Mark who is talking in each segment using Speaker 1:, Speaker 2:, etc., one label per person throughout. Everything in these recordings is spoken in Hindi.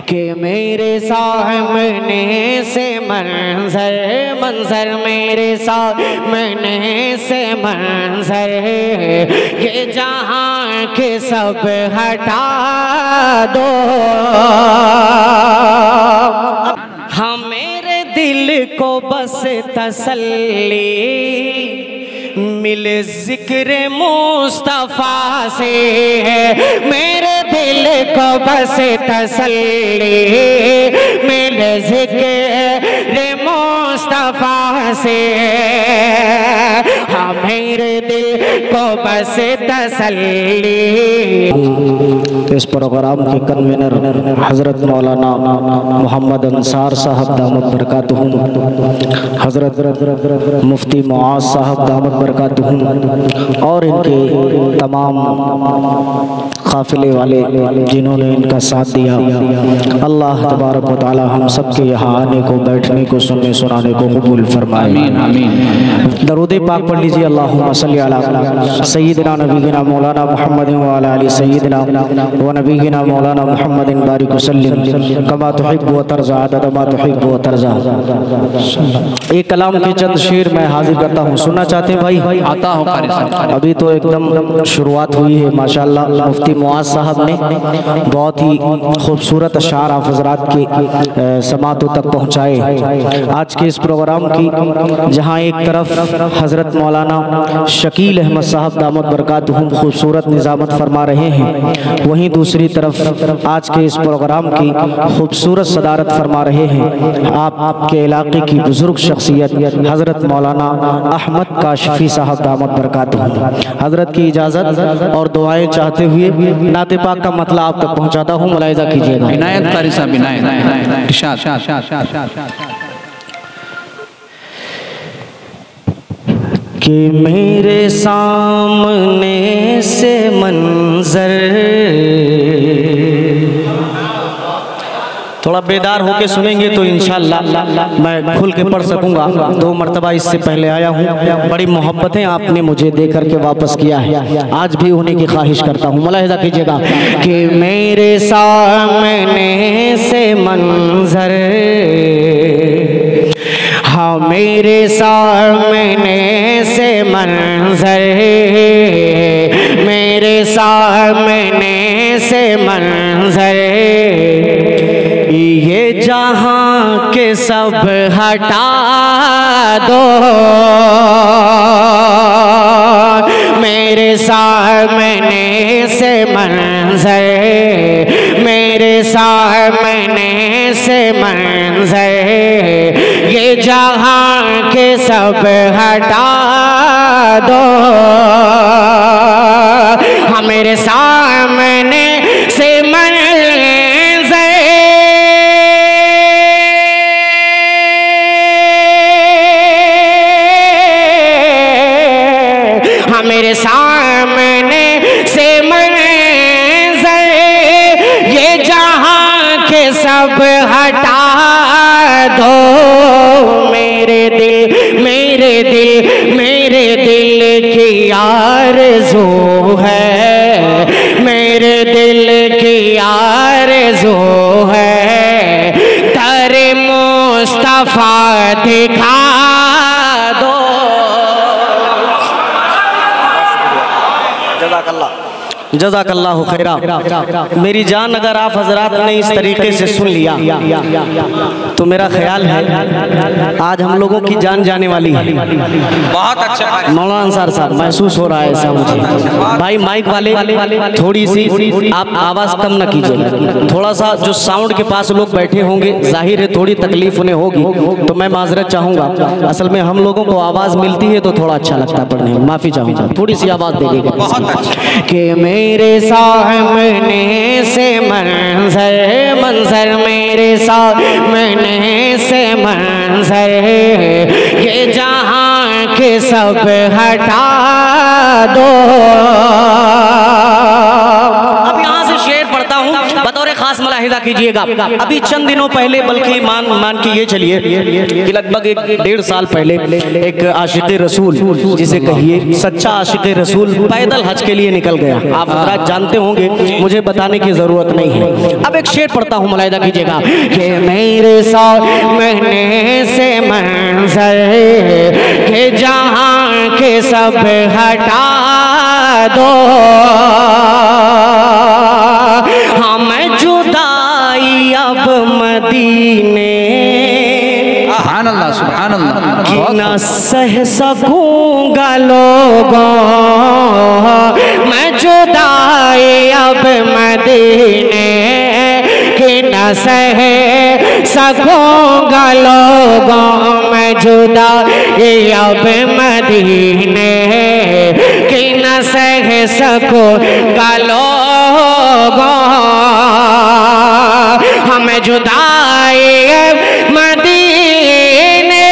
Speaker 1: कि मेरे सामने से मंजर मेरे सामने से मंजर ये जहां के सब हटा दो। हाँ मेरे दिल को बस तसल्ली मिले जिक्र मुस्तफा से है, मेरे दिल को बस तसल्ली मिले जिक्र मुस्तफा से। हाँ मेरे दिल को बस तसल्ली।
Speaker 2: इस प्रोग्राम के कन्वीनर हज़रत मौलाना मोहम्मद अंसार साहब दामत बरकातुहुम, हज़रत मुफ्ती मुआज़ साहब दामत बरकातुहुम और इनके तमाम काफ़िले वाले जिन्होंने इनका साथ दिया। अल्लाह तबारक व तआला हम सब के यहाँ आने को, बैठने को, सुनने सुनाने को कबूल फरमाए। दरूद पाक पढ़ लीजिए। अल्लाहुम्मा सल्ली अला सय्यिदिना नबीना मौलाना मुहम्मदिन व अला आलि सय्यिदिना व नबीना मौलाना मुहम्मदिन बारिक वसल्लिम कमा तुहिब्बु व तर्ज़ा अदद मा तुहिब्बु व तर्ज़ा। एक कलाम के चंद शेर मैं हाजिर करता हूँ, सुनना चाहते हैं भाई? आता हो कारी साहब। अभी तो एकदम शुरुआत हुई है माशाअल्लाह। मुफ्ती मुआज़ साहब ने बहुत ही खूबसूरत अशार आप हज़रात के समातों तक पहुँचाए। आज के इस प्रोग्राम की जहाँ एक तरफ हज़रत मौलाना शकील अहमद साहब दामत बरकातुहुम खूबसूरत निज़ामत फरमा रहे हैं, वहीं दूसरी तरफ आज के इस प्रोग्राम की खूबसूरत सदारत फरमा रहे हैं आपके इलाके की बुजुर्ग शख्सियत हज़रत मौलाना अहमद काशिफ़ी साहब दामत बरकातुहुम। हज़रत की इजाज़त और दुआएं चाहते हुए नाते पाक का मतलब आप तक पहुँचाता हूँ, मुलाहिज़ा कीजिएगा।
Speaker 3: इनायत कारी साहब,
Speaker 1: कि मेरे सामने से मंजर, थोड़ा बेदार होके सुनेंगे तो इंशाअल्लाह मैं खुल के पढ़ सकूंगा। 2 मरतबा इससे पहले आया हूँ, बड़ी मोहब्बतें आपने मुझे दे करके वापस किया है, आज भी होने की ख्वाहिश करता हूँ। मुलाहिज़ा कीजिएगा कि मेरे सामने से मंजर, हाँ मेरे सामने से मंजर, मेरे सामने से मंजर ये जहां के सब हटा दो। मेरे सामने से मंजर, मेरे सामने से मंजर ये जहां के सब हटा दो। हाँ मेरे सामने से मंजर, हाँ मेरे सामने से मंजर ये जहां के सब हटा दो। मेरे दिल मेरे दिल मेरे दिल की आरज़ू है, मेरे दिल की आरज़ू है, तेरे मुस्तफा दिखा दो। जज़ाकल्लाहु खैरा। मेरी जान, अगर आप हजरात ने इस तरीके से सुन लिया तो मेरा ख्याल है आज हम लोगों की जान जाने वाली है।
Speaker 3: बहुत अच्छा
Speaker 1: मौलाना अंसार साहब, महसूस हो रहा है ऐसा मुझे। भाई माइक वाले थोड़ी सी आप आवाज़ कम ना कीजिए, थोड़ा सा जो साउंड के पास लोग बैठे होंगे जाहिर है थोड़ी तकलीफ उन्हें होगी, तो मैं माजरत चाहूँगा। असल में हम लोगों को आवाज़ मिलती है तो थोड़ा अच्छा लगता है पढ़ने में, माफ़ी चाहूँगा, थोड़ी सी आवाज़ दीजिएगा। कि मेरे सामने से मंजर, मंजर मेरे सामने से मंजर ये जहां के सब हटा दो। अब यहाँ से शेर पढ़ता हूँ बतौर खास मुलाहिजा कीजिएगा, अभी चंद दिनों पहले, बल्कि मान के ये चलिए कि लगभग 1.5 साल पहले एक आशिक़ रसूल, जिसे कहिए सच्चा आशिक़ रसूल, पैदल हज के लिए निकल गया। आप हज़रात जानते होंगे, मुझे बताने की जरूरत नहीं है। अब एक शेर पढ़ता हूँ, मुलाहिजा कीजिएगा कि मेरे 100 महीने से मंज़र के जहाँ के सब हटा दो, हम जुदाई अब मदीने
Speaker 3: सुभान अल्लाह, सुभान अल्लाह,
Speaker 1: कि न सह सकूंगा लोगों, मैं जुदाई अब मदीने कि न सह सकूंगा लोगों, मैं जुदाई अब मदीने कि न सह सकूंगा लोगों, हमें जुदाई मदीने।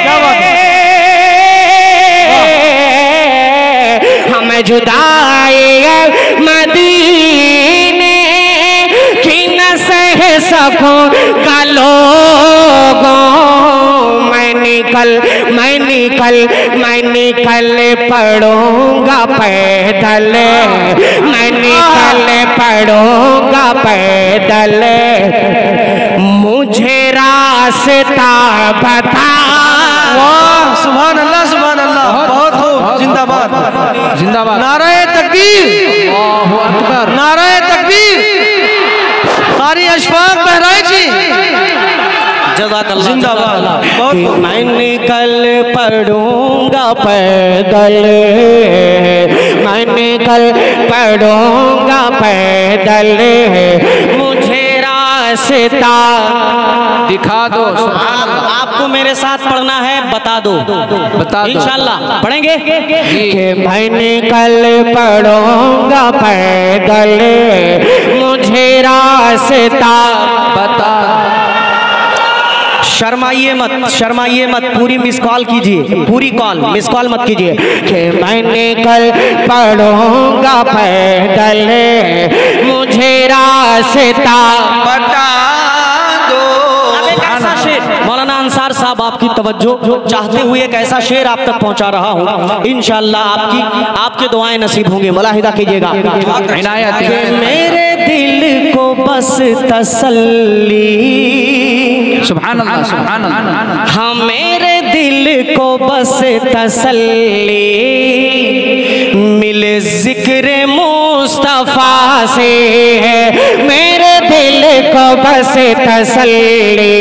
Speaker 1: क्या बात है, हमें जुदाई मदीने की न सह सकूंगा लोगों, मैं निकल पड़ूंगा पैदल, मैं निकल पड़ूंगा पैदल, मुझे रास्ता बता।
Speaker 4: वाह, सुभान अल्लाह, सुभान अल्लाह, बहुत खूब, जिंदाबाद,
Speaker 3: जिंदाबाद,
Speaker 4: नाराए तकबीर,
Speaker 3: अल्लाहु अकबर,
Speaker 4: नाराए तकबीर, कारी अशफाक बहराइच जी,
Speaker 1: जज़ाकल्लाह,
Speaker 4: जिंदाबाद, बहुत खूब।
Speaker 1: मैं निकल पड़ूंगा पैदल, मैं निकल पड़ूंगा पैदल, मुझे रास्ता
Speaker 3: दिखा दो।
Speaker 1: आपको मेरे साथ पढ़ना है, बता दो, इंशाअल्लाह पढ़ेंगे कि मैं निकल पड़ूंगा पैदल, मुझे रास्ता
Speaker 3: बता।
Speaker 1: शर्माइए मत, पूरी मिस कॉल कीजिए, पूरी कॉल मिस कॉल मत कीजिए कि मैं निकल पड़ूंगा पैदल, मुझे रास्ता
Speaker 4: बता दो।
Speaker 1: अब एक ऐसा शेर, मौलाना अंसार साहब आपकी तवज्जो चाहते हुए एक ऐसा शेर आप तक पहुंचा रहा हूं, इंशाअल्लाह आपकी दुआएं नसीब होंगी। मुलाहिदा कीजिएगा, मेरे दिल को बस तसल्ली,
Speaker 3: सुभान अल्लाह, सुभान अल्लाह,
Speaker 1: हाँ मेरे दिल को बस तसल्ली मिले जिक्र मुस्तफा से है, मेरे दिल को बस तसल्ली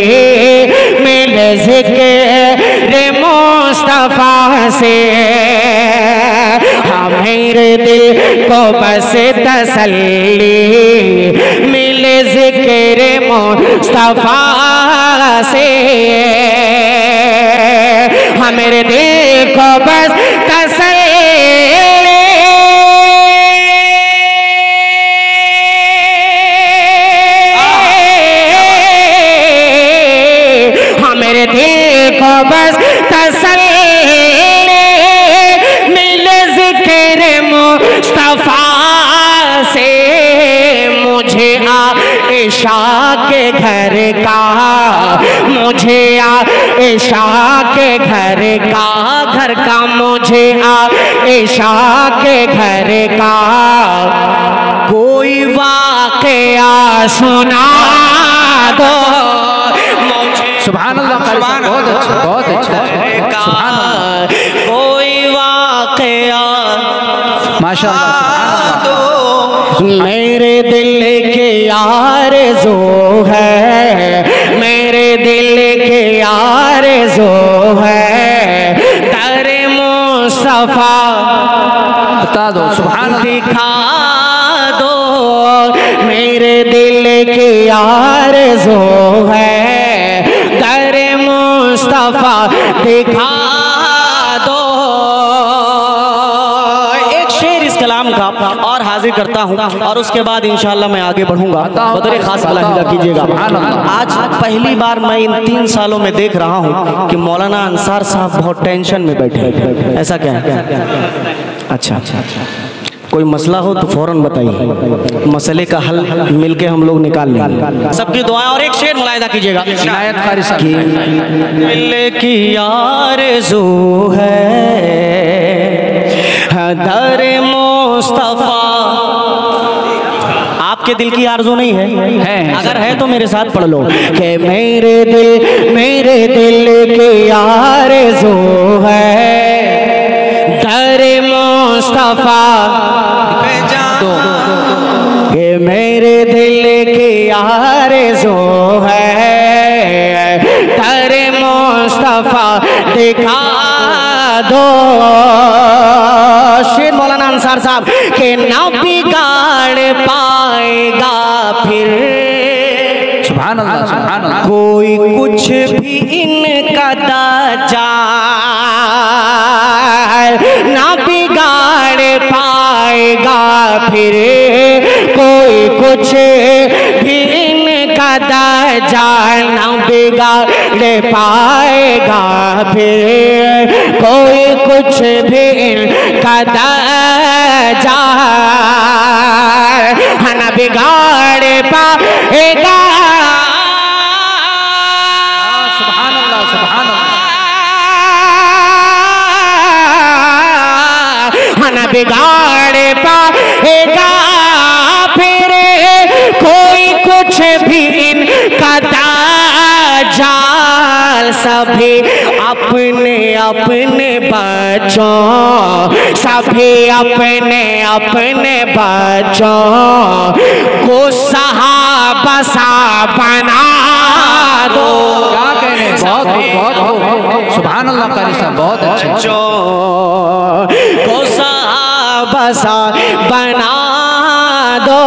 Speaker 1: मिले जिक्र मुस्तफा से, हाँ मेरे दिल को बस तसल्ली मिले जिक्र मुस्तफा से, हाँ मेरे दिल को बस तसल्ली, हाँ मेरे दिल को बस तसल्ली मिले जिक्र मुस्तफा से, मुझे आइशा के घर का, मुझे आइशा के घर का, मुझे आइशा के घर का कोई वाक़या सुना दो, मुझे
Speaker 3: सुभान अल्लाह, बहुत अच्छा, बहुत अच्छा, सुभान अल्लाह,
Speaker 1: कोई वाक़या
Speaker 3: माशाअल्लाह,
Speaker 1: मेरे दिल के आरज़ू है, मेरे दिल के आरज़ू है, दर मुस्तफा
Speaker 3: बता दो, सुभान अल्लाह,
Speaker 1: दिखा दो, मेरे दिल की आरज़ू है, दर मुस्तफा दिखा दो। एक शेर इस कलाम का और हाजिर करता हूँ और उसके बाद इंशाअल्लाह मैं आगे बढ़ूंगा। बदरे खास मुलाहिदा कीजिएगा, आज पहली बार मैं इन 3 सालों में देख रहा हूँ कि मौलाना अंसार साहब बहुत टेंशन में बैठे। ऐसा क्या है? अच्छा,
Speaker 2: कोई मसला हो तो फौरन बताइए, मसले का हल मिलके हम लोग निकाल लेंगे।
Speaker 1: सबकी दुआएं। और एक शेर मुलाहिदा कीजिएगा
Speaker 3: इनायत कारी साहब
Speaker 1: दिल की आरज़ू है दर मुस्तफा। आपके दिल की आरज़ू नहीं है? अगर है तो मेरे साथ पढ़ लो कि मेरे दिल की आरज़ू है दर मुस्तफा। कि मेरे दिल की आरज़ू है दर मुस्तफा दिखा दो। शेर मौलाना अंसार साहब के ना बिगाड़ पाएगा फिर
Speaker 3: सुभान अल्लाह सुभान अल्लाह।
Speaker 1: कोई कुछ भी इनका दाजा ना बिगाड़ पाएगा फिर कोई कुछ भी इनका दाजा ना बिगाड़ पाएगा फिर कोई कुछ भी इनका दाजा ना बिगाड़ पाएगा।
Speaker 3: सुभान अल्लाह सुभान अल्लाह।
Speaker 1: ना बिगाड़ पाएगा फिर कोई कुछ भी इनका जाल। सभी अपने अपने बच्चों सभी अपने अपने बच्चों को सहाबा सा बना दो।
Speaker 3: क्या कह रहे हैं, बहुत सुभान अल्लाह कारी साहब, बहुत अच्छे।
Speaker 1: को सहाबा सा बना दो।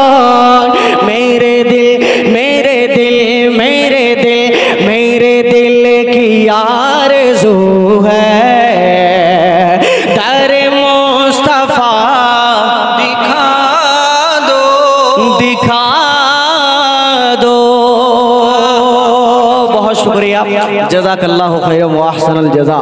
Speaker 1: मेरे दिल मेरे दिल मेरे दिल मेरे दिल की आरज़ू है दर मुस्तफा दिखा दो। बहुत शुक्रिया, जज़ाकल्लाहु खैरन व अहसनल जज़ा।